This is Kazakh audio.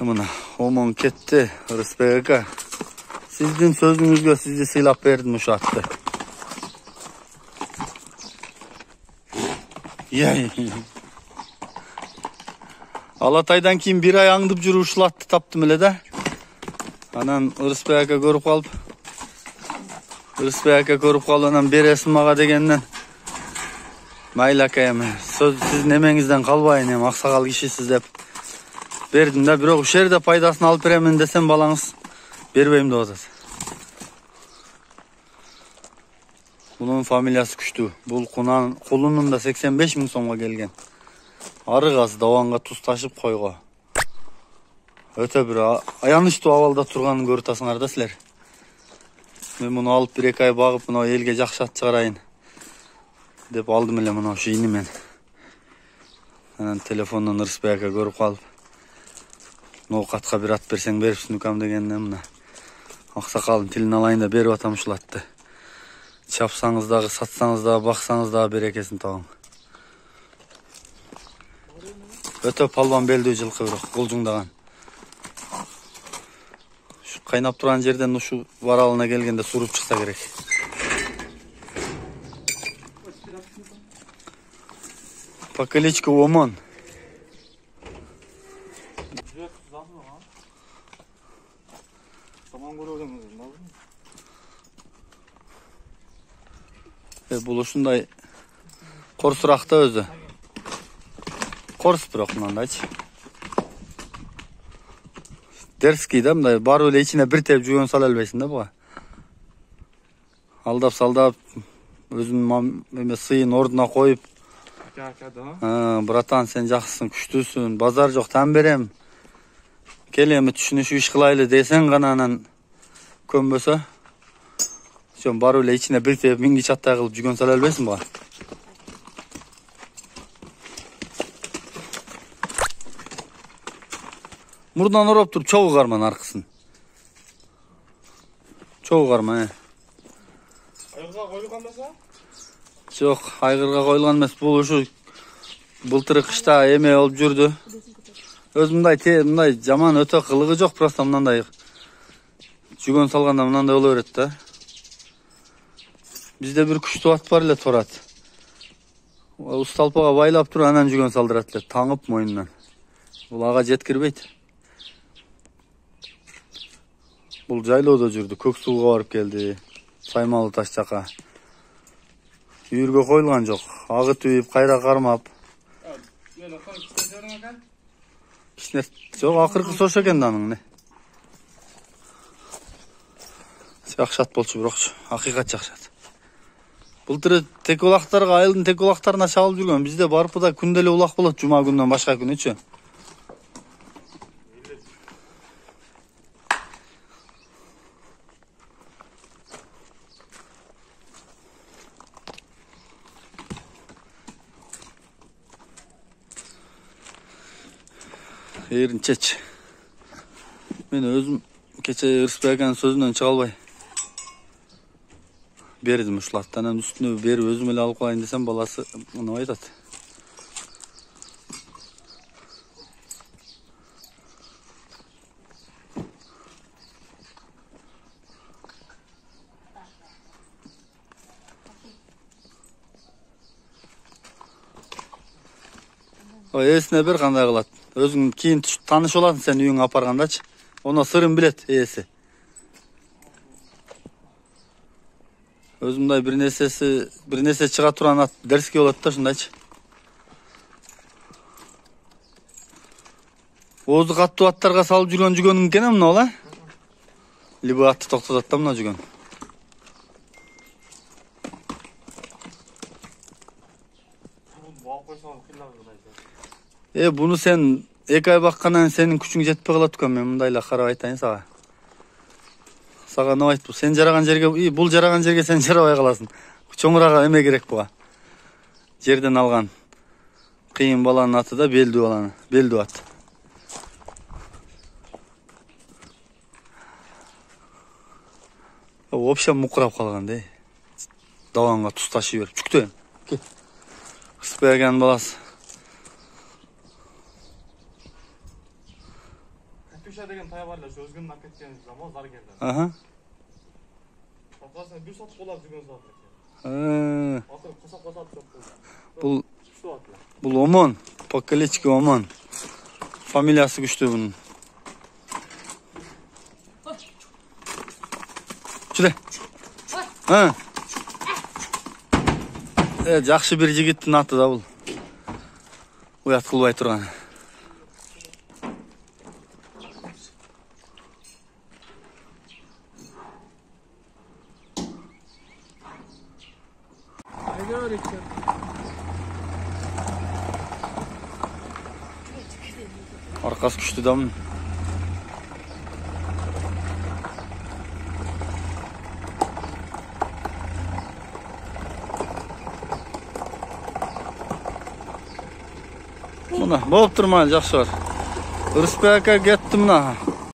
Mına omon ketti Rısbek aka. Sizin sözünüzge sizi silap verdim uşu attı. Alataydan keyin bir ay аңдып жүрүп ушулатты таптым эле да. Анан Рысбек ака көрүп калып. Рысбек ака көрүп калып анан бересиң мага дегенден. Майла ака эми сөз сиздин эмеңизден калбайын эми аксакал кишисиз деп бердим да, бирок ушул жерде пайдасын алып беремин десем балаңыз бербейм деп атат. Bunun familiyası күчтүү. Бул кулунун да 85 000 сомго келген. Арык аз даванга туз ташып койго. Өтө бир аянычтуу абалда турганын көрүп атасыңар да силер. Мен муну алып 1-2 ай багып, мына элге жакшат чыгарайын деп алдым эле мына ушу ини мен. Анан телефондон Рысбек ака көрүп калып, ноокатка бир ат берсең берипсиң укам дегенден мына аксакалдын тилин алайын да берип атам ушул атты. Çapsanız da, satsanız da, baksanız da berekesini tağın. Öte palvan beldi жылкы бирок, кулжуңдаган. Şu kaynap turan жерден uşu varalına gelgende surup çıksa gerek. Поколечка омон. Бул ушундай корсуракта өзү. Корс бирок мындайчы. Дерский да, мындай барып эле ичине бир теп жүгөн сала албайсың да буга. Алдап салдап өзүнүн эме сыйын ордуна коюп. Братан, сен жакшысың, күчтүүсүң, базар жок, тан берем. Кел эми түшүнүшүп иш кылайлы десең гана анан көнбөсө. Şön barı ile içine bir tep mingi çattay kılıp jügön sala albayсың буга. Murdan orap turup çoğu karman arkasın. Çoğu karman he. Aygırga koyulgan masa? Yok, aygırga koyulgan emas. Bu uşu былтыры kışta eme olup жүрдü. Öz mınday jaman ötө kılıgı жок, просто мындай jügön salganda mындай боло берет да. Bizde bir күчтүү ат бар эле турат. Усталпага байлап туруп анан жүгөн салдырат эле, таңып мойнунан. Бул ага жеткирбейт. Бул жайлоодо жүрдү, көк сууга барып келди. Саймалы таш жака. Үйүргө коюлган жок. Агы түйүп, кайра кармап. Кичине жок, акыркы сош экен да анын. Жакшат болчу бирокчу, акыйкат жакшат. Былтыры тек улактарга, айылдын тек улактарына чалып жүргөн. Бизде барпыда күндө эле улак болот, жума күндөн башка күнүчү. Эрин чеч. Мен өзүм кече Рысбек аканын сөзүнөн чыга албай бердим ушул аттан, үстүнө берип өзүм эле алып калайын десем, баласы муну айтат. Эсине бер кандай кылат. Өзүң кийин тааныш боласың сен үйүңө апаргандачы. Оны сырын билет ээси. Өзүмдай бир нерсе чыга турган ат дерски болот да, ушундайчы. Оозу каттуу аттарга салып жүргөн жүгөнүң экен мына ола. Либо атты токтотот да мына жүгөн. Буну сен 2 ай баккандан сенин күчүң жетпей калат экен, мен мындай эле карап айтайын сага. Сага не айтып, сен жараган жерге, бул жараган жерге сен жарабай каласың. Чоңураак эме керек буга. Жерден алган кыйын баланын аты да белдүү ат. Вообще мукурап калган да. Даванга туз ташып берип, чүктө. Кыспаган баласы. Kışa деген тая бар эле, ошо өзгөнүн алып кеткен заман зар келди. Aha. Атасына бир саат болот жүргөн саат экен. Атыр касап жок болду. Бұл Күчтүү ат эле. бұл Омон. Поколечки Омон. Фамилиясы күчтүү bunun. Чүле. Ha. Жақсы bir жигиттин аты да бұл. Уят кылбай турган. Арқасы күшті да бұның. Мына болып тұрмай жақсы бар. Ырысбек ака кетті мына.